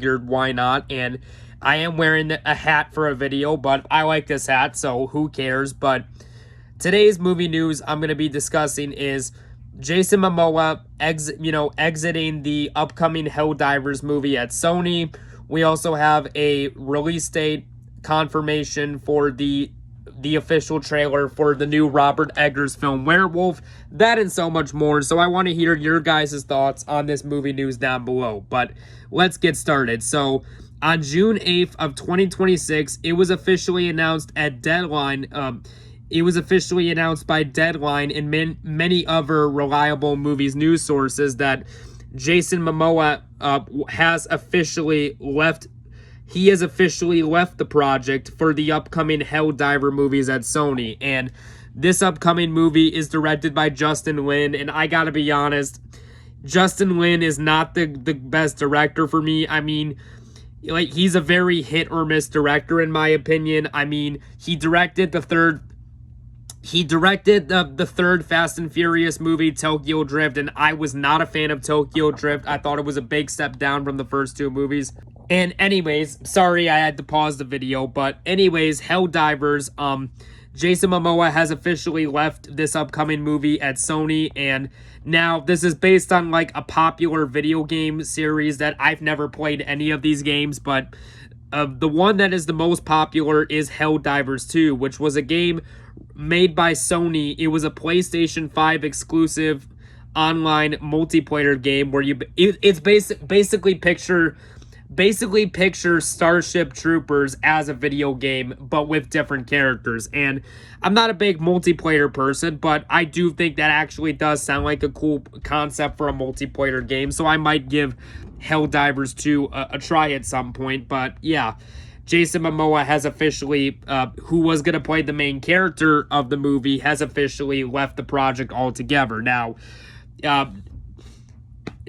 figured why not, and I am wearing a hat for a video, but I like this hat, so who cares? But today's movie news I'm going to be discussing is Jason Momoa exiting the upcoming Helldivers movie at Sony. We also have a release date confirmation for the official trailer for the new Robert Eggers film Werewulf, that and so much more. So I want to hear your guys' thoughts on this movie news down below. But let's get started. So on June 8th of 2026, it was officially announced at Deadline. It was officially announced by Deadline and many other reliable movies news sources that Jason Momoa has officially left. He has officially left the project for the upcoming Helldiver movies at Sony. And this upcoming movie is directed by Justin Lin. And I gotta be honest, Justin Lin is not the best director for me. I mean, like, he's a very hit or miss director in my opinion. I mean, he directed the third Fast and Furious movie, Tokyo Drift, and I was not a fan of Tokyo Drift. I thought it was a big step down from the first two movies. And anyways, sorry I had to pause the video, but anyways, Helldivers, Jason Momoa has officially left this upcoming movie at Sony, and now this is based on like a popular video game series that I've never played any of these games, but the one that is the most popular is Helldivers 2, which was a game made by Sony. It was a PlayStation 5 exclusive online multiplayer game where it's basically picture Starship Troopers as a video game, but with different characters. And I'm not a big multiplayer person, but I do think that actually does sound like a cool concept for a multiplayer game, so I might give Helldivers 2 a try at some point. But yeah, Jason Momoa has officially, who was going to play the main character of the movie, has officially left the project altogether. Now,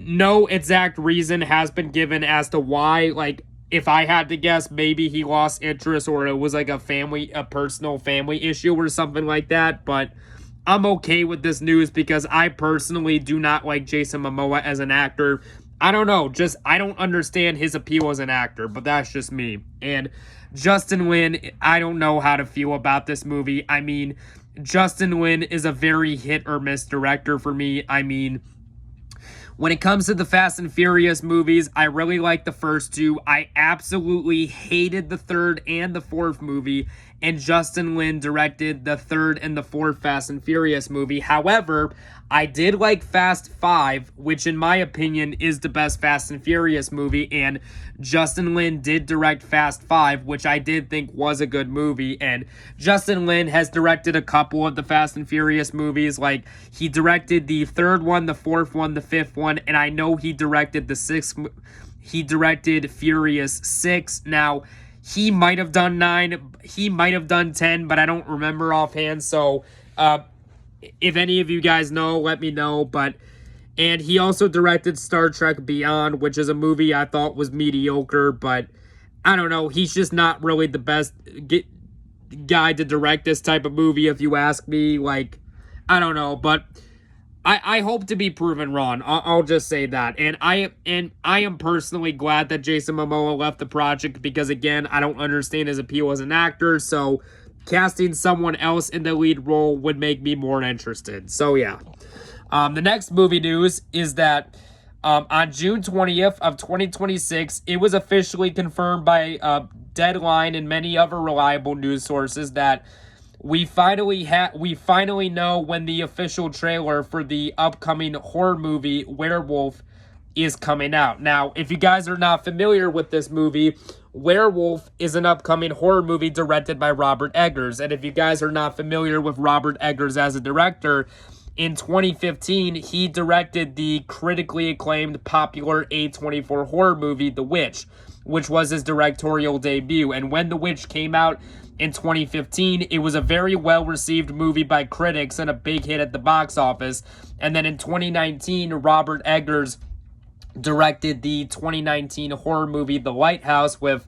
no exact reason has been given as to why. Like, if I had to guess, maybe he lost interest or it was like a personal family issue or something like that. But I'm okay with this news because I personally do not like Jason Momoa as an actor. I don't know, I don't understand his appeal as an actor, but that's just me. And Justin Lin, I don't know how to feel about this movie. I mean, Justin Lin is a very hit or miss director for me. I mean, when it comes to the Fast and Furious movies, I really like the first two. I absolutely hated the third and the fourth movie, and Justin Lin directed the third and the fourth Fast and Furious movie. However, I did like Fast 5, which in my opinion is the best Fast and Furious movie, and Justin Lin did direct Fast 5, which I did think was a good movie. And Justin Lin has directed a couple of the Fast and Furious movies. Like, he directed the third one, the fourth one, the fifth one, and I know he directed the sixth. He directed Furious 6. Now, he might have done 9, he might have done 10, but I don't remember offhand. So, if any of you guys know, let me know. And he also directed Star Trek Beyond, which is a movie I thought was mediocre, but I don't know. He's just not really the best guy to direct this type of movie, if you ask me. Like, I don't know, but I hope to be proven wrong. I'll just say that. And I am personally glad that Jason Momoa left the project because, again, I don't understand his appeal as an actor, so casting someone else in the lead role would make me more interested. So, yeah. The next movie news is that on June 20th of 2026, it was officially confirmed by Deadline and many other reliable news sources that we finally know when the official trailer for the upcoming horror movie Werewulf is coming out. Now, if you guys are not familiar with this movie, Werewulf is an upcoming horror movie directed by Robert Eggers. And if you guys are not familiar with Robert Eggers as a director, in 2015, he directed the critically acclaimed popular A24 horror movie, The Witch, which was his directorial debut. And when The Witch came out in 2015, it was a very well-received movie by critics and a big hit at the box office. And then in 2019, Robert Eggers directed the 2019 horror movie The Lighthouse with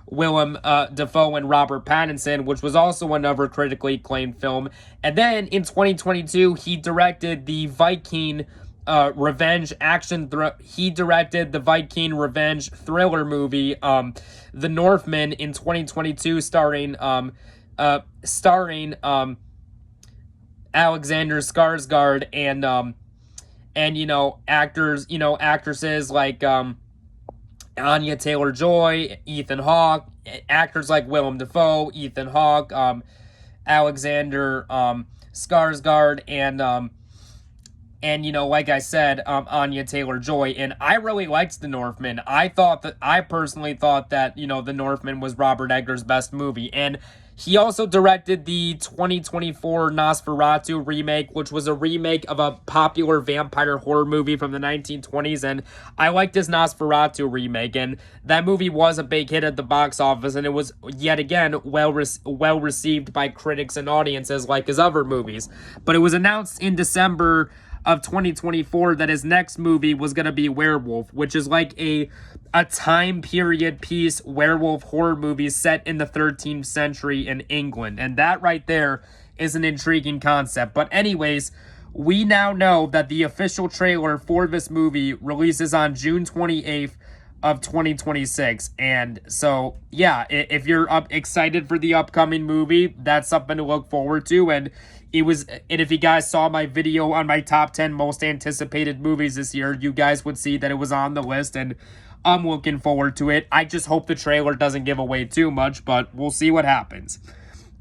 Willem Dafoe and Robert Pattinson, which was also another critically acclaimed film. And then in 2022, he directed the Viking revenge action. He directed the Viking revenge thriller movie, The Northman, in 2022, starring Alexander Skarsgård and actresses like Anya Taylor-Joy, Ethan Hawke, actors like Willem Dafoe, Ethan Hawke, Alexander Skarsgård, and like I said, Anya Taylor-Joy. And I really liked The Northman. I personally thought that, The Northman was Robert Eggers' best movie. And he also directed the 2024 Nosferatu remake, which was a remake of a popular vampire horror movie from the 1920s. And I liked his Nosferatu remake, and that movie was a big hit at the box office, and it was, yet again, well received by critics and audiences like his other movies. But it was announced in December of 2024 that his next movie was going to be Werwulf, which is like a time period piece werewolf horror movie set in the 13th century in England. And that right there is an intriguing concept. But anyways, we now know that the official trailer for this movie releases on June 28th of 2026. And so, yeah, if you're excited for the upcoming movie, that's something to look forward to. And if you guys saw my video on my top 10 most anticipated movies this year, you guys would see that it was on the list, and I'm looking forward to it. I just hope the trailer doesn't give away too much, but we'll see what happens.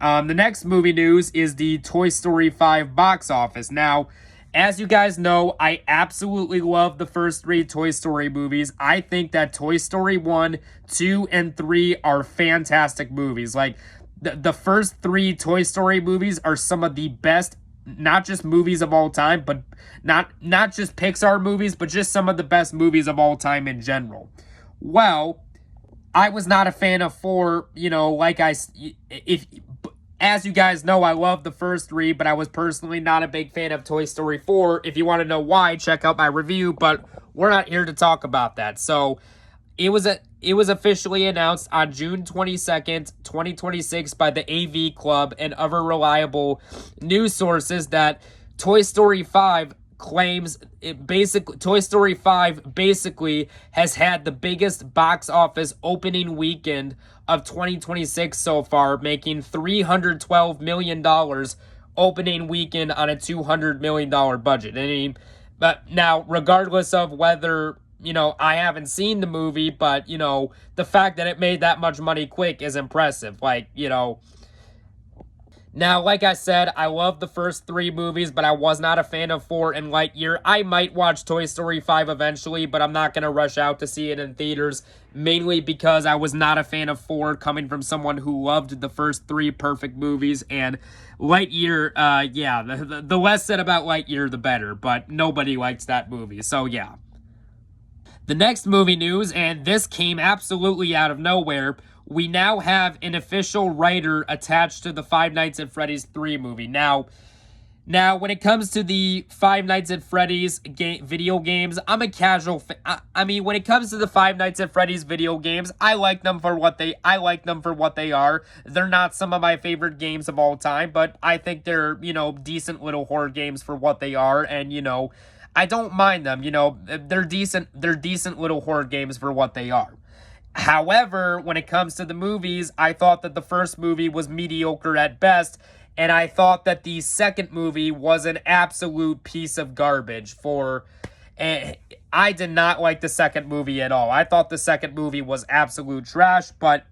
The next movie news is the Toy Story 5 box office. Now, as you guys know, I absolutely love the first 3 Toy Story movies. I think that Toy Story 1, 2, and 3 are fantastic movies. Like, the first 3 Toy Story movies are some of the best, not just movies of all time, but not just Pixar movies, but just some of the best movies of all time in general. Well, I was not a fan of 4, as you guys know, I love the first 3, but I was personally not a big fan of Toy Story 4. If you want to know why, check out my review, but we're not here to talk about that. So, it was officially announced on June 22nd, 2026 by the AV Club and other reliable news sources that Toy Story 5 Toy Story 5 basically has had the biggest box office opening weekend of 2026 so far, making $312 million opening weekend on a $200 million budget. I mean, but now, regardless of whether I haven't seen the movie, but, the fact that it made that much money quick is impressive. Now, like I said, I love the first 3 movies, but I was not a fan of 4 and Lightyear. I might watch Toy Story 5 eventually, but I'm not going to rush out to see it in theaters, mainly because I was not a fan of 4, coming from someone who loved the first 3 perfect movies. And Lightyear, the less said about Lightyear, the better, but nobody likes that movie, so yeah. The next movie news, and this came absolutely out of nowhere, we now have an official writer attached to the Five Nights at Freddy's 3 movie. Now, when it comes to the Five Nights at Freddy's video games, I'm a casual when it comes to the Five Nights at Freddy's video games, I like them for what they are. They're not some of my favorite games of all time, but I think they're, decent little horror games for what they are, and, I don't mind them. They're decent little horror games for what they are. However, when it comes to the movies, I thought that the first movie was mediocre at best, and I thought that the second movie was an absolute piece of garbage. I did not like the second movie at all. I thought the second movie was absolute trash, but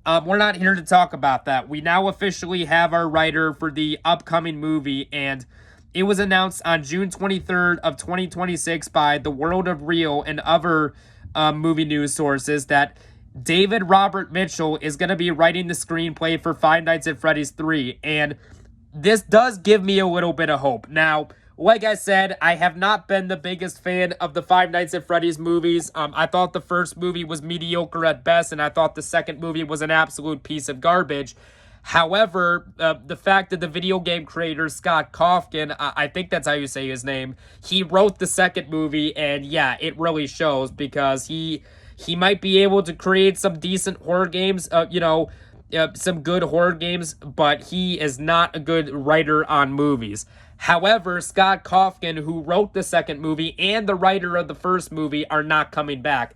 we're not here to talk about that. We now officially have our writer for the upcoming movie, and it was announced on June 23rd of 2026 by The World of Real and other movie news sources that David Robert Mitchell is going to be writing the screenplay for Five Nights at Freddy's 3, and this does give me a little bit of hope. Now, like I said, I have not been the biggest fan of the Five Nights at Freddy's movies. I thought the first movie was mediocre at best, and I thought the second movie was an absolute piece of garbage. However, the fact that the video game creator, Scott Cawthon, I think that's how you say his name, he wrote the second movie, and yeah, it really shows, because he might be able to create some decent horror games. some good horror games, but he is not a good writer on movies. However, Scott Cawthon, who wrote the second movie and the writer of the first movie, are not coming back.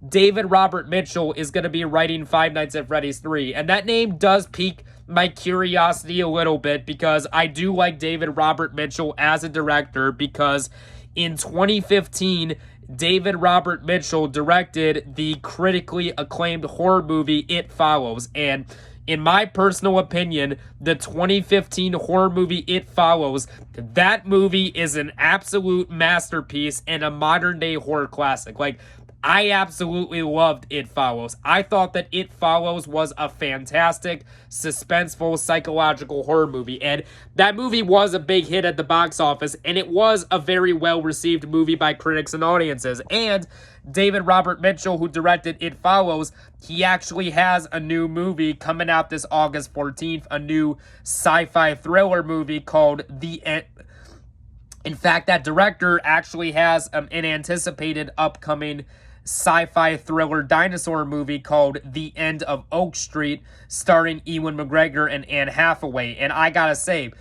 David Robert Mitchell is going to be writing Five Nights at Freddy's 3, and that name does pique my curiosity a little bit because I do like David Robert Mitchell as a director, because in 2015, David Robert Mitchell directed the critically acclaimed horror movie It Follows, and in my personal opinion, the 2015 horror movie It Follows, that movie is an absolute masterpiece and a modern-day horror classic. Like, I absolutely loved It Follows. I thought that It Follows was a fantastic, suspenseful, psychological horror movie. And that movie was a big hit at the box office, and it was a very well-received movie by critics and audiences. And David Robert Mitchell, who directed It Follows, he actually has a new movie coming out this August 14th, a new sci-fi thriller movie called The End. In fact, that director actually has an anticipated upcoming sci-fi thriller dinosaur movie called The End of Oak Street, starring Ewan McGregor and Anne Hathaway. And I gotta say,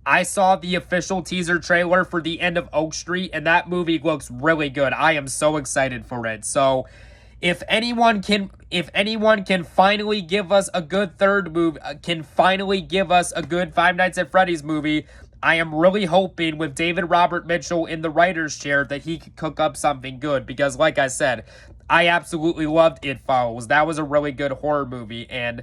I saw the official teaser trailer for The End of Oak Street, and that movie looks really good. I am so excited for it. So if anyone can finally give us a good third movie, can finally give us a good Five Nights at Freddy's movie, I am really hoping with David Robert Mitchell in the writer's chair that he could cook up something good, because like I said, I absolutely loved It Follows. That was a really good horror movie, and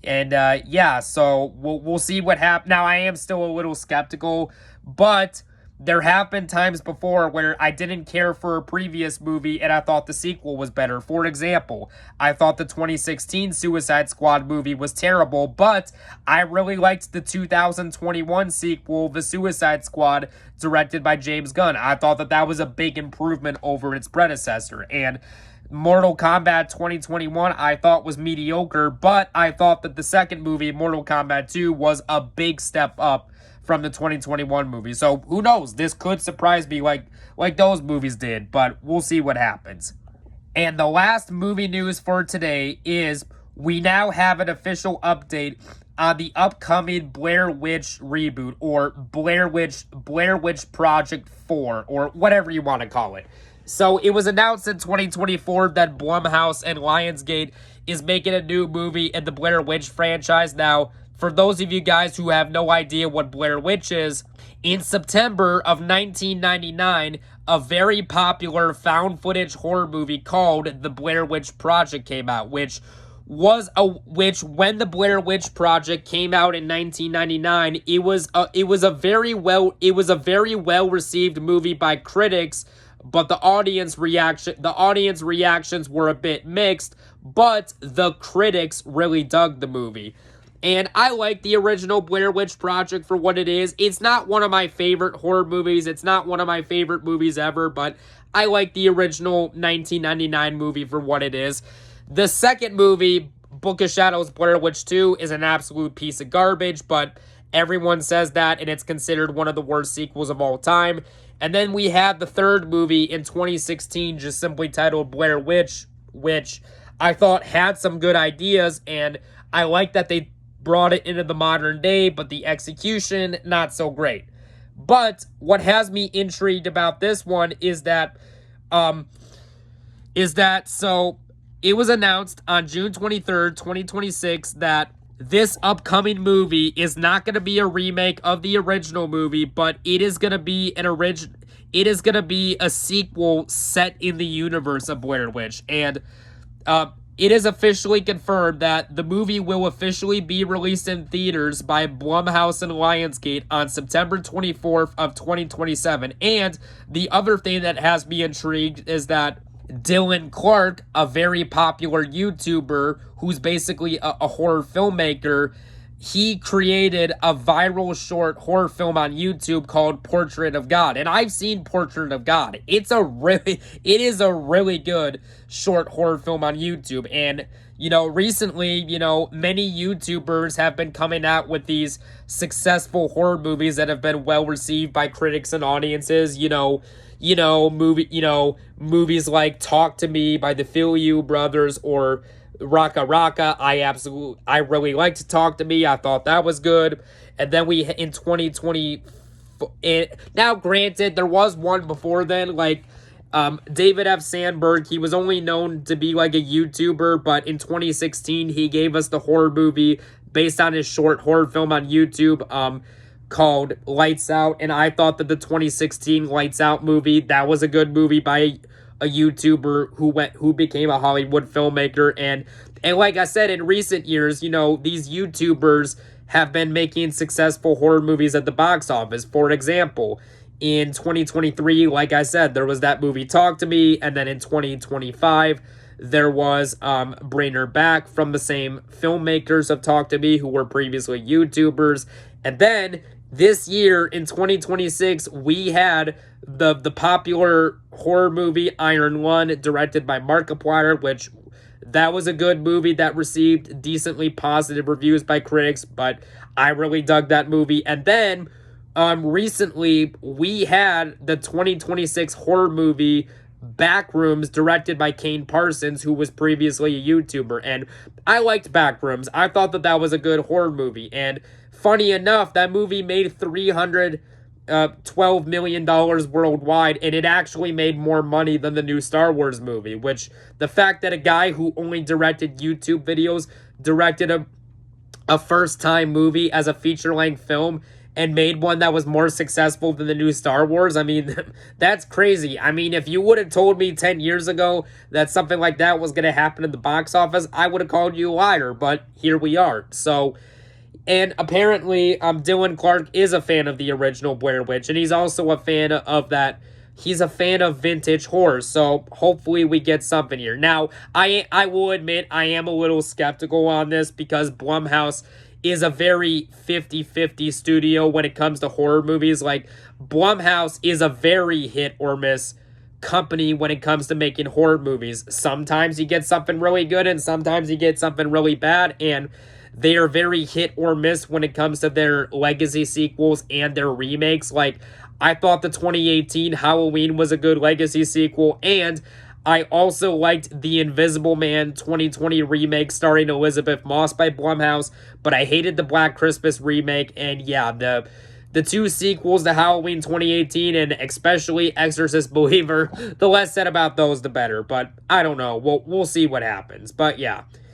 yeah, so we'll see what happens. Now, I am still a little skeptical, but there have been times before where I didn't care for a previous movie and I thought the sequel was better. For example, I thought the 2016 Suicide Squad movie was terrible, but I really liked the 2021 sequel, The Suicide Squad, directed by James Gunn. I thought that that was a big improvement over its predecessor. And Mortal Kombat 2021 I thought was mediocre, but I thought that the second movie, Mortal Kombat 2, was a big step up from the 2021 movie. So who knows? This could surprise me like those movies did, but we'll see what happens. And the last movie news for today is we now have an official update on the upcoming Blair Witch reboot, or Blair Witch Project 4, or whatever you want to call it. So it was announced in 2024 that Blumhouse and Lionsgate is making a new movie in the Blair Witch franchise. Now, for those of you guys who have no idea what Blair Witch is, in September of 1999, a very popular found footage horror movie called The Blair Witch Project came out, which when the Blair Witch Project came out in 1999, it was a very well received movie by critics, but the audience reactions were a bit mixed, but the critics really dug the movie. And I like the original Blair Witch Project for what it is. It's not one of my favorite horror movies. It's not one of my favorite movies ever, but I like the original 1999 movie for what it is. The second movie, Book of Shadows Blair Witch 2, is an absolute piece of garbage, but everyone says that, and it's considered one of the worst sequels of all time. And then we had the third movie in 2016, just simply titled Blair Witch, which I thought had some good ideas, and I like that they brought it into the modern day, but the execution, not so great. But what has me intrigued about this one is that so it was announced on June 23rd, 2026 that this upcoming movie is not going to be a remake of the original movie, but it is going to be a sequel set in the universe of Blair Witch. And it is officially confirmed that the movie will officially be released in theaters by Blumhouse and Lionsgate on September 24th of 2027. And the other thing that has me intrigued is that Dylan Clark, a very popular YouTuber who's basically a horror filmmaker, he created a viral short horror film on YouTube called Portrait of God. And I've seen Portrait of God. It is a really good short horror film on YouTube. And, recently, many YouTubers have been coming out with these successful horror movies that have been well received by critics and audiences. movies like Talk to Me by the Feel You Brothers or Raka Raka. I really liked to Talk to Me. I thought that was good. And then we in 2020, now granted there was one before then, like David F. Sandberg. He was only known to be like a YouTuber, but in 2016 he gave us the horror movie based on his short horror film on YouTube called Lights Out, and I thought that the 2016 Lights Out movie, that was a good movie by a YouTuber who became a Hollywood filmmaker. And like I said, in recent years, these YouTubers have been making successful horror movies at the box office. For example, in 2023, like I said, there was that movie Talk to Me, and then in 2025 there was Bring Her Back from the same filmmakers of Talk to Me who were previously YouTubers. And then this year in 2026 we had the popular horror movie Iron Lung, directed by Markiplier, which that was a good movie that received decently positive reviews by critics, but I really dug that movie. And then recently we had the 2026 horror movie Backrooms, directed by Kane Parsons, who was previously a YouTuber, and I liked Backrooms. I thought that was a good horror movie, and funny enough, that movie made $312 million worldwide, and it actually made more money than the new Star Wars movie, which the fact that a guy who only directed YouTube videos directed a first-time movie as a feature-length film and made one that was more successful than the new Star Wars, I mean, that's crazy. I mean, if you would have told me 10 years ago that something like that was going to happen at the box office, I would have called you a liar, but here we are. So, and apparently, Dylan Clark is a fan of the original Blair Witch, and he's also a fan of that. He's a fan of vintage horror, so hopefully we get something here. Now, I will admit I am a little skeptical on this because Blumhouse is a very 50-50 studio when it comes to horror movies. Like, Blumhouse is a very hit or miss company when it comes to making horror movies. Sometimes you get something really good and sometimes you get something really bad, and they are very hit or miss when it comes to their legacy sequels and their remakes. Like, I thought the 2018 Halloween was a good legacy sequel, and I also liked The Invisible Man 2020 remake starring Elizabeth Moss by Blumhouse, but I hated the Black Christmas remake. And yeah, the two sequels to Halloween 2018 and especially Exorcist Believer, the less said about those the better. But I don't know, we'll see what happens. But yeah,